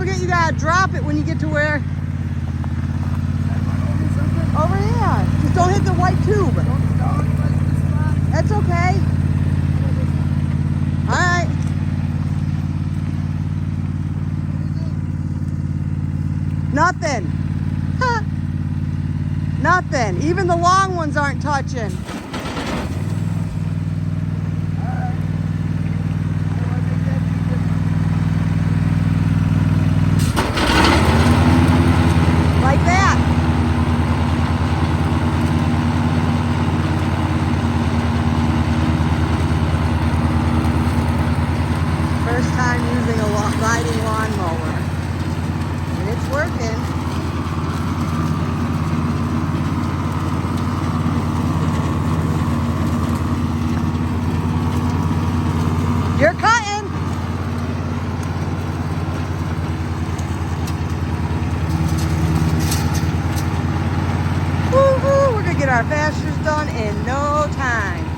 forget you gotta drop it when you get to where. Over here. Just don't hit the white tube. That's okay. All right. Nothing. Huh. Nothing. Even the long ones aren't touching. Like that. First time using a riding lawnmower. And it's working. You're cutting. Woo-hoo, we're gonna get our pastures done in no time.